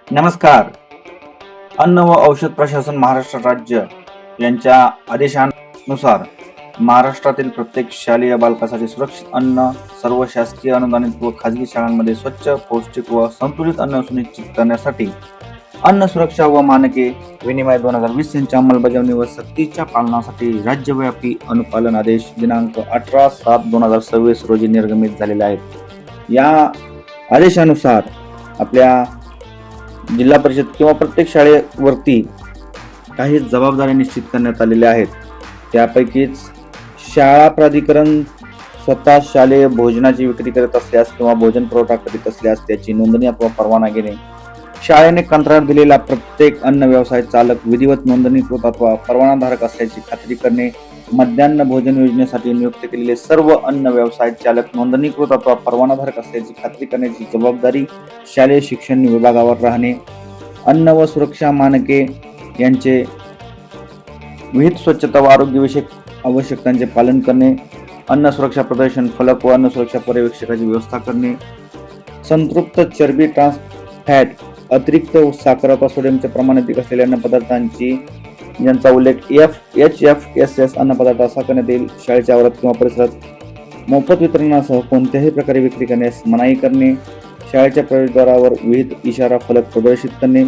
नमस्कार. अन्न व औषध प्रशासन महाराष्ट्र राज्य यांच्या आदेशानुसार महाराष्ट्रातील प्रत्येक शालेय बालकासाठी सुरक्षित अन्न सर्व शासकीय अनुदानित व खाजगी शाळांमध्ये स्वच्छ, पौष्टिक व संतुलित अन्न सुनिश्चित करण्यासाठी अन्न सुरक्षा व मानके विनिमय 2020 यांच्या अंमलबजावणी व सक्तीच्या पालनासाठी राज्यव्यापी अनुपालन आदेश दिनांक 18/7/2026 रोजी निर्गमित झालेले आहेत. या आदेशानुसार आपल्या जिल्हा परिषद किंवा प्रत्येक शाळेवरती काही जबाबदाऱ्या निश्चित करण्यात आलेल्या आहेत. त्यापैकीच शाळा प्राधिकरण स्वतः शालेय भोजनाची विक्री करत असल्यास किंवा भोजन पुरवठा करीत असल्यास त्याची नोंदणी अथवा परवाना घेणे, शाळेने कंत्राट दिलेला प्रत्येक अन्न व्यवसाय चालक विधिवत नोंदणीकृत अथवा परवानाधारक असल्याची खात्री करणे, मध्यान्ह भोजन योजनेसाठी नियुक्त केलेले सर्व अन्न व्यवसाय चालक नोंदणीकृत अथवा परवानाधारक असल्याची खात्री करण्याची जबाबदारी शालेय शिक्षण विभागावर राहणे, अन्न व सुरक्षा मानके यांचे विहित स्वच्छता व आरोग्यविषयक आवश्यकतांचे पालन करणे, अन्न सुरक्षा प्रदर्शन फलक व अन्न सुरक्षा पर्यवेक्षकाची व्यवस्था करणे, संतृप्त चरबी, ट्रान्स फॅट, अतिरिक्त साखर अथवा सोडियमचे प्रमाण अधिक असलेल्या अन्न पदार्थांची यांचा उल्लेख HFSS अन्न पदार्थ असा करण्यात येईल. शाळेच्या आवारात किंवा परिसरात मोफत वितरणासह कोणत्याही प्रकारे विक्री करण्यास मनाई करणे, शाळेच्या प्रवेशद्वारावर विहित इशारा फलक प्रदर्शित करणे,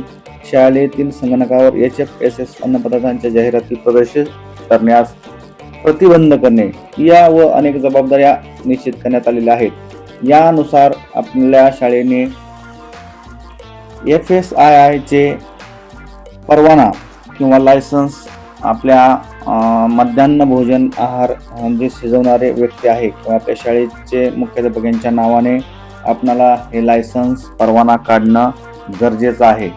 शाळेतील संगणकावर HFSS अन्न पदार्थांच्या जाहिराती प्रदर्शित करण्यास प्रतिबंध करणे या व अनेक जबाबदाऱ्या निश्चित करण्यात आलेल्या आहेत. यानुसार आपल्या शाळेने FSSAI चे परवाना किंवा लायसन्स आपल्या मध्यान्ह भोजन आहार जे शिजवणारे व्यक्ती आहे किंवा आपल्या शाळेचे मुख्याध्यापक यांच्या नावाने आपणाला हे लायसन्स परवाना काढणं गरजेचं आहे.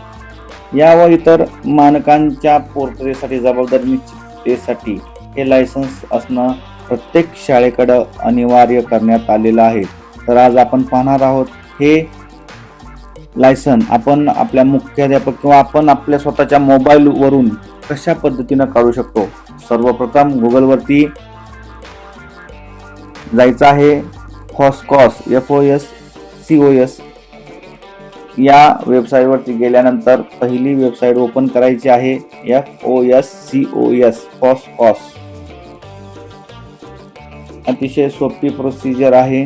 या व इतर मानकांच्या पूर्ततेसाठी जबाबदारी निश्चिततेसाठी हे लायसन्स असणं प्रत्येक शाळेकडं अनिवार्य करण्यात आलेलं आहे. तर आज आपण पाहणार आहोत हे लायसन आपण आपल्या मुख्याध्यापक किंवा आपण आपल्या स्वतःच्या मोबाईल वरून कशा पद्धतीने काढू शकतो. सर्वप्रथम गुगलवरती जायचं आहे. FOSCOS या वेबसाईटवरती गेल्यानंतर पहिली वेबसाईट ओपन करायची आहे. FOSCOS अतिशय सोपी प्रोसिजर आहे.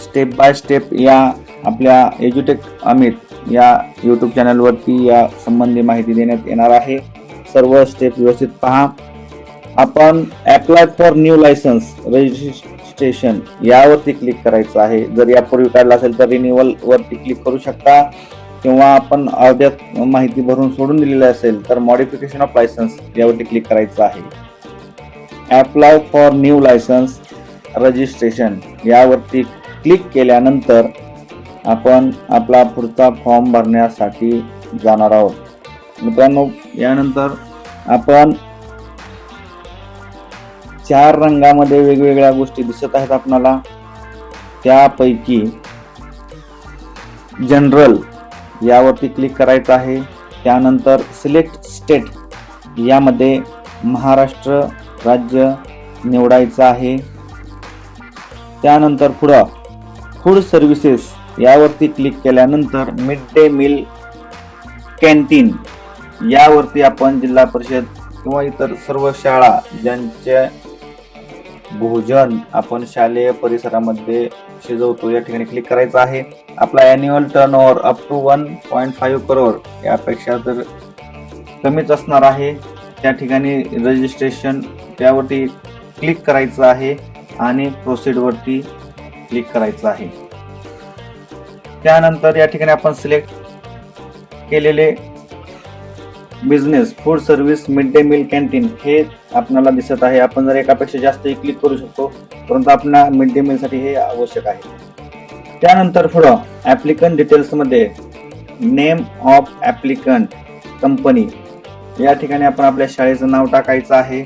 स्टेप बाय स्टेप या आपल्या एज्युटेक अमित या यूट्यूब चॅनलवरती या संबंधी माहिती देण्यात येणार आहे. सर्व स्टेप व्यवस्थित पहा. आपण apply for new licence registration यावरती क्लिक करायचं आहे. जर यापूर्वी काढला असेल तर रिन्युअल वरती क्लिक करू शकता किंवा आपण अर्ध्यात माहिती भरून सोडून दिलेली असेल तर मॉडिफिकेशन ऑफ लायसन्स यावरती क्लिक करायचं आहे. Apply for new licence registration यावरती क्लिक केल्यानंतर आपण आपला पुढचा फॉर्म भरण्यासाठी जाणार आहोत. मित्रांनो, यानंतर आपण 4 रंगामध्ये वेगवेगळ्या गोष्टी दिसत आहेत आपणाला. त्यापैकी जनरल यावरती क्लिक करायचं आहे. त्यानंतर सिलेक्ट स्टेट यामध्ये महाराष्ट्र राज्य निवडायचं आहे. त्यानंतर पुढं फूड सर्व्हिसेस यावरती क्लिक केल्यानंतर मिड डे मील कॅन्टीन यावरती आपण जिल्हा परिषद किंवा इतर सर्व शाळा ज्यांचे भोजन आपण शालेय परिसरामध्ये शिजवतो या ठिकाणी क्लिक करायचं आहे. आपला annual turnover up to 1.5 crore यापेक्षा जर कमीच असणार आहे त्या ठिकाणी रजिस्ट्रेशन त्यावरती क्लिक करायचं आहे आणि प्रोसीडवरती क्लिक करायचं आहे. त्यानंतर या ठिकाणी आपण सिलेक्ट केलेले business food service mid day meal canteen हे आपल्याला दिसत आहे. आपण जर एकापेक्षा जास्तही क्लिक करू शकतो, परंतु आपल्या मिड डे मील साठी हे आवश्यक आहे. त्यानंतर पुढं ऍप्लिकंट डिटेल्स मध्ये नेम ऑफ ऍप्लिकंट कंपनी या ठिकाणी आपण आपल्या शाळेचं नाव टाकायचं आहे.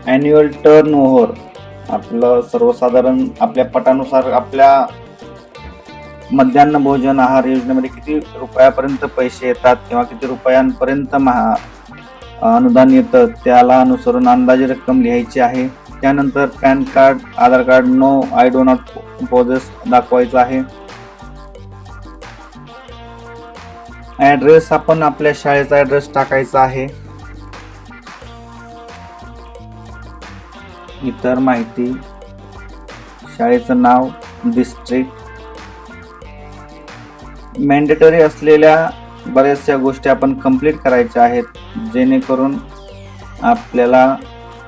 ॲन्युअल टर्नओव्हर आपलं सर्वसाधारण आपल्या पटानुसार आपल्या मध्यान्ह भोजन आहार योजनेमध्ये किती रुपयापर्यंत पैसे येतात किंवा किती रुपयांपर्यंत अनुदान येतं त्याला अनुसरून अंदाजे रक्कम लिहायची आहे. त्यानंतर PAN card, Aadhaar card, no I do not possess दाखवायचं आहे. ऍड्रेस आपण आपल्या शाळेचा ऍड्रेस टाकायचा आहे. इतर माहिती, शाळेचं नाव, डिस्ट्रिक्ट. मॅन्डेटरी असलेल्या बऱ्याचशा गोष्टी आपण कंप्लीट करायच्या आहेत, जेणेकरून आपल्याला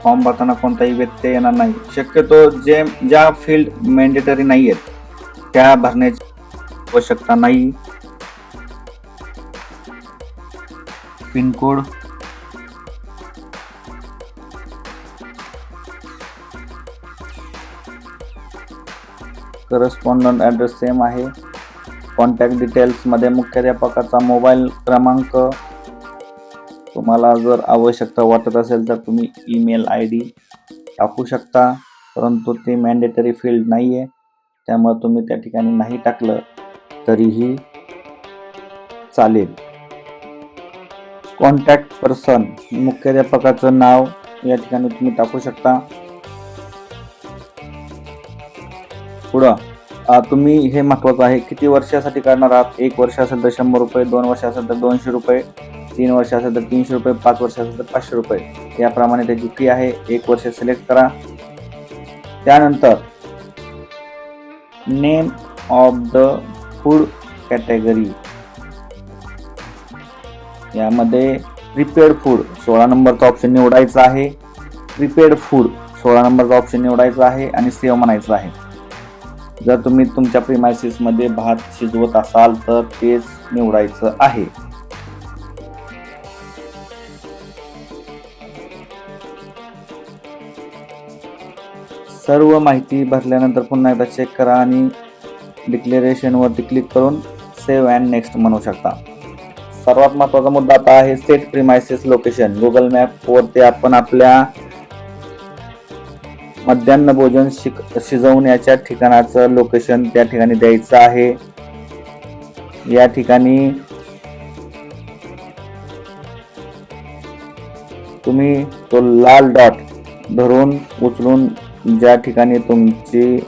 फॉर्म भरताना कोणताही व्यत्यय येणार नाही. शक्यतो ज्या फील्ड मॅन्डेटरी नाही आहेत त्या भरण्याची आवश्यकता नाही. पिनकोड, करस्पॉन्डंट ॲड्रेस सेम आहे. कॉन्टॅक्ट डिटेल्समध्ये मुख्याध्यापकाचा मोबाईल क्रमांक, तुम्हाला जर आवश्यकता वाटत असेल तर तुम्ही ईमेल ID टाकू शकता, परंतु ते मॅन्डेटरी फील्ड नाही आहे, त्यामुळे तुम्ही त्या ठिकाणी नाही टाकलं तरीही चालेल. कॉन्टॅक्ट पर्सन, मुख्याध्यापकाचं नाव या ठिकाणी तुम्ही टाकू शकता. पुढं तुम्ही, हे महत्त्वाचं आहे, किती वर्षासाठी करणार आहात. 1 वर्ष असेल तर 100 रुपये, 2 वर्ष असेल तर 200 रुपये, 3 वर्ष असेल तर 300 रुपये, 5 वर्ष असेल तर 500 रुपये, याप्रमाणे त्याची फी आहे. 1 वर्ष सिलेक्ट करा. त्यानंतर name of the food category, यामध्ये प्रिपेड फूड 16 नंबरचा ऑप्शन निवडायचा आहे. प्रिपेड फूड 16 नंबरचा ऑप्शन निवडायचा आहे आणि सेव्ह म्हणायचं आहे. जर तुम्ही तुमच्या प्रिमायसिसमध्ये भात शिजवत असाल तर तेच निवडायचं आहे. सर्व माहिती भरल्यानंतर पुन्हा एकदा चेक करा आणि डिक्लेरेशनवरती क्लिक करून सेव्ह अँड नेक्स्ट म्हणू शकता. सर्वात महत्त्वाचा मुद्दा आता आहे सेट प्रिमायसिस लोकेशन. गुगल मॅपवरती आपण आपल्या मध्यान्ह भोजन शिजवण्याच्या ठिकाणाचं लोकेशन त्या ठिकाणी द्यायचं आहे. या ठिकाणी तुम्ही तो लाल डॉट धरून उचलून ज्या ठिकाणी तुमची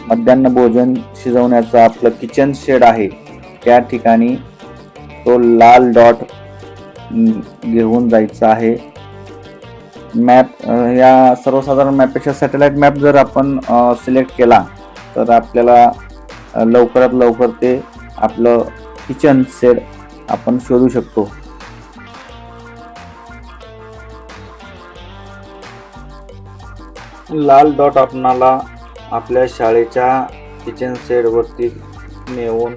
मध्यान्ह भोजन शिजवण्याचं आपलं किचन शेड आहे त्या ठिकाणी तो लाल डॉट घेऊन जायचं आहे. मॅप, या सर्वसाधारण मॅपपेक्षा सॅटेलाइट मॅप जर आपण सिलेक्ट केला तर आपल्याला लवकरात लवकर ते आपलं किचन शेड आपण शोधू शकतो. लाल डॉट आपणाला आपल्या शाळेच्या किचन शेड वरती नेऊन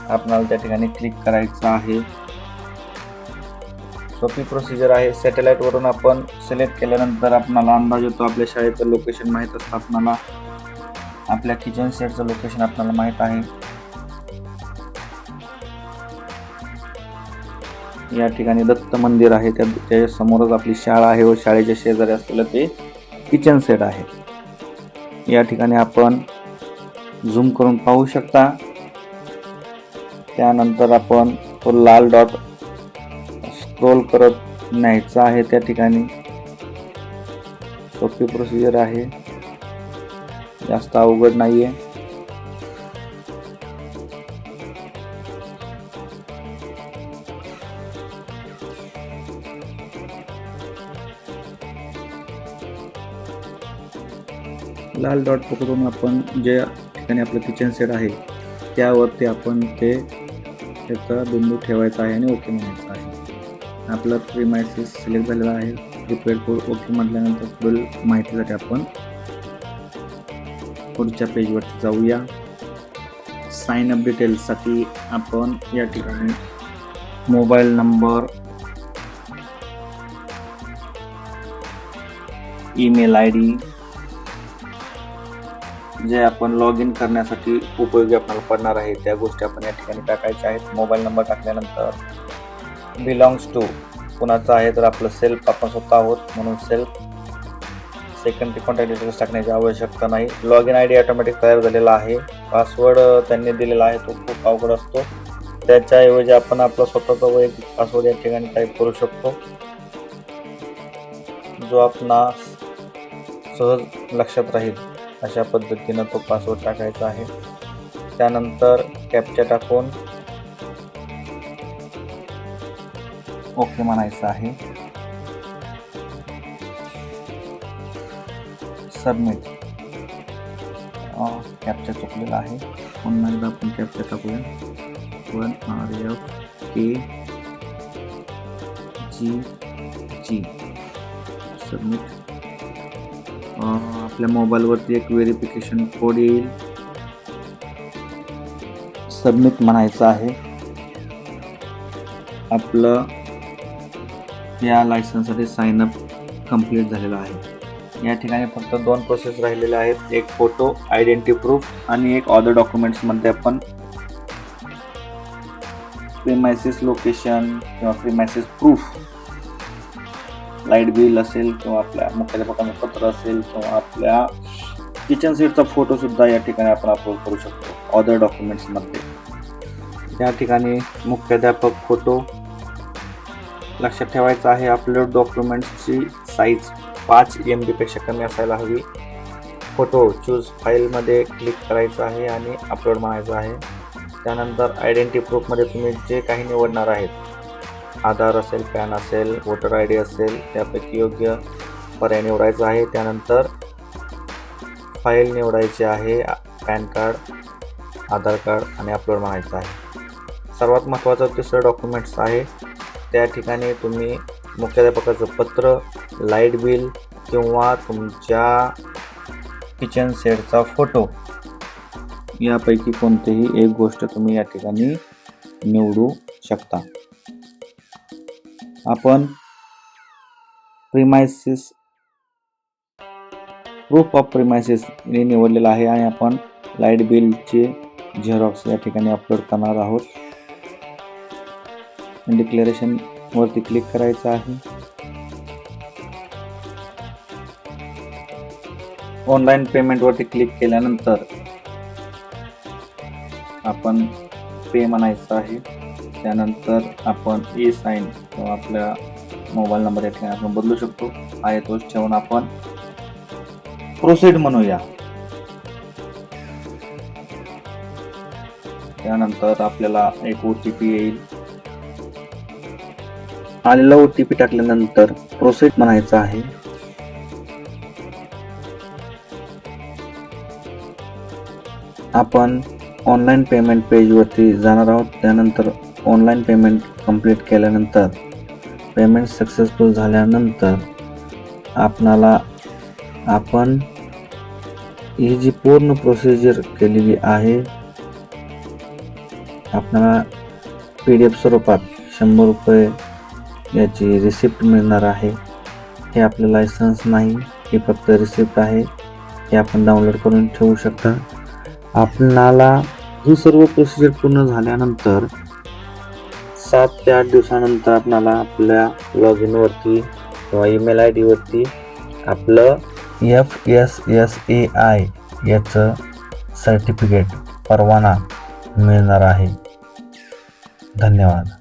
आपणाला त्या ठिकाणी क्लिक करायचं आहे. सोपी प्रोसिजर आहे. सॅटेलाइट वरून आपण सिलेक्ट केल्यानंतर आपणाला अंदाज येतो. आपल्या शाळेचं लोकेशन माहीत असतं आपणाला, आपल्या किचन शेडचं लोकेशन आपल्याला माहीत आहे. या ठिकाणी दत्त मंदिर आहे, त्या समोरच आपली शाळा आहे व शाळेच्या शेजारी असलेलं ते किचन शेड आहे. या ठिकाणी आपण झूम करून पाहू शकता. त्यानंतर आपण तो लाल डॉट स्क्रोल करत न्यायचा आहे. त्या ठिकाणी सोपी प्रोसिजर आहे, जास्त अवघड नाहीये. लाल डॉट पकडून आपण ज्या ठिकाणी आपलं किचन सेट आहे त्यावरती आपण ते त्याचा बिंदू ठेवायचा आहे आणि ओके म्हणायचं आहे. आपलं प्रिमायसिस सिलेक्ट झालेला आहे. प्रिपेड कोड ओके म्हटल्यानंतर पुढील माहितीसाठी आपण पुढच्या पेजवरती जाऊया. साइन अप डिटेल्ससाठी आपण या ठिकाणी मोबाईल नंबर, ईमेल ID जे आपण लॉग इन करण्यासाठी उपयोगी आपल्याला पडणार आहे त्या गोष्टी आपण या ठिकाणी टाकायच्या आहेत. मोबाईल नंबर टाकल्यानंतर बिलॉंग्स टू कुणाचा आहे तर आपलं सेल्फ, आपण स्वतः आहोत म्हणून सेल्फ. सेकंडरी कॉन्टॅक्ट डिटेल्स टाकण्याची आवश्यकता नाही. लॉग इन ID ऑटोमॅटिक तयार झालेला आहे. पासवर्ड त्यांनी दिलेला आहे तो खूप अवघड असतो, त्याच्याऐवजी आपण आपला स्वतःचा वैयक्तिक पासवर्ड या ठिकाणी टाईप करू शकतो जो आपणास सहज लक्षात राहील. अशा पद्धतीनं तो पासवर्ड टाकायचा आहे. त्यानंतर कॅप्चा टाकून ओके म्हणायचं आहे. सबमिट. कॅप्चा चुकलेला आहे. पुन्हा एकदा आपण कॅप्चा टाकूया. 1RFKGG. सबमिट. आपल्या मोबाईलवरती एक व्हेरिफिकेशन कोड येईल. सबमिट म्हणायचं आहे. आपलं या लायसन्ससाठी साइन अप कंप्लीट झालेलं आहे. या ठिकाणी फक्त 2 प्रोसेस राहिलेल्या आहेत. एक फोटो आयडेंटिटी प्रूफ आणि एक अदर डॉक्युमेंट्समध्ये आपण प्रीमायसिस लोकेशन किंवा प्रीमायसिस प्रूफ, लाईट बिल असेल किंवा आपल्या मुख्याध्यापकाचं पत्र असेल किंवा आपल्या किचन सेटचा फोटो सुद्धा या ठिकाणी आपण अपलोड करू शकतो अदर डॉक्युमेंट्समध्ये. या ठिकाणी मुख्याध्यापक फोटो लक्षात ठेवायचा आहे. अपलोड डॉक्युमेंट्सची साईज 5 MB पेक्षा कमी असायला हवी. फोटो चूज फाईलमध्ये क्लिक करायचं आहे आणि अपलोड म्हणायचं आहे. त्यानंतर आयडेंटिटी प्रूफमध्ये तुम्ही जे काही निवडणार आहेत, आधार असेल, पॅन असेल, वोटर ID असेल, त्यापैकी योग्य पर्याय निवडायचा आहे. त्यानंतर फाईल निवडायची आहे, पॅन कार्ड, आधार कार्ड आणि अपलोड म्हणायचं आहे. सर्वात महत्त्वाचं तिसरं डॉक्युमेंट्स आहे. त्या ठिकाणी तुम्ही मुख्याध्यापकाचं पत्र, लाईट बिल किंवा तुमच्या किचन सेटचा फोटो यापैकी कोणतीही एक गोष्ट तुम्ही या ठिकाणी निवडू शकता. आपण प्रीमायसिस प्रूफ ऑफ प्रीमायसिस हे निवडलेलं आहे आणि आपण लाईट बिलचे झेरॉक्स या ठिकाणी अपलोड करणार आहोत. डिक्लेरेशन वरती क्लिक करायचं आहे. ऑनलाईन पेमेंट वरती क्लिक केल्यानंतर आपण पे म्हणायचं आहे. त्यानंतर आपण साइन किंवा आपल्या मोबाईल नंबर या ठिकाणी आपण बदलू शकतो. आहे तोच ठेवून आपण प्रोसीड म्हणूया. त्यानंतर आपल्याला एक OTP येईल. आलेला OTP टाकल्यानंतर प्रोसीड म्हणायचं आहे. आपण ऑनलाईन पेमेंट पेजवरती जाणार आहोत. त्यानंतर ऑनलाईन पेमेंट कंप्लीट केल्यानंतर पेमेंट सक्सेसफुल झाल्यानंतर आपण ही जी पूर्ण प्रोसिजर केलेली आहे, आपल्याला PDF स्वरूपात 100 रुपये याची रिसिप्ट मिळणार आहे. हे आपलं लायसन्स नाही, हे फक्त रिसिप्ट आहे. हे आपण डाउनलोड करून ठेवू शकता. आपल्याला ही सर्व प्रोसिजर पूर्ण झाल्यानंतर 7 ते 8 दिवसानंतर आपल्याला आपल्या लॉग इन वरती किंवा ईमेल ID वरती आपलं FSSAI याचं सर्टिफिकेट, परवाना मिळणार आहे. धन्यवाद.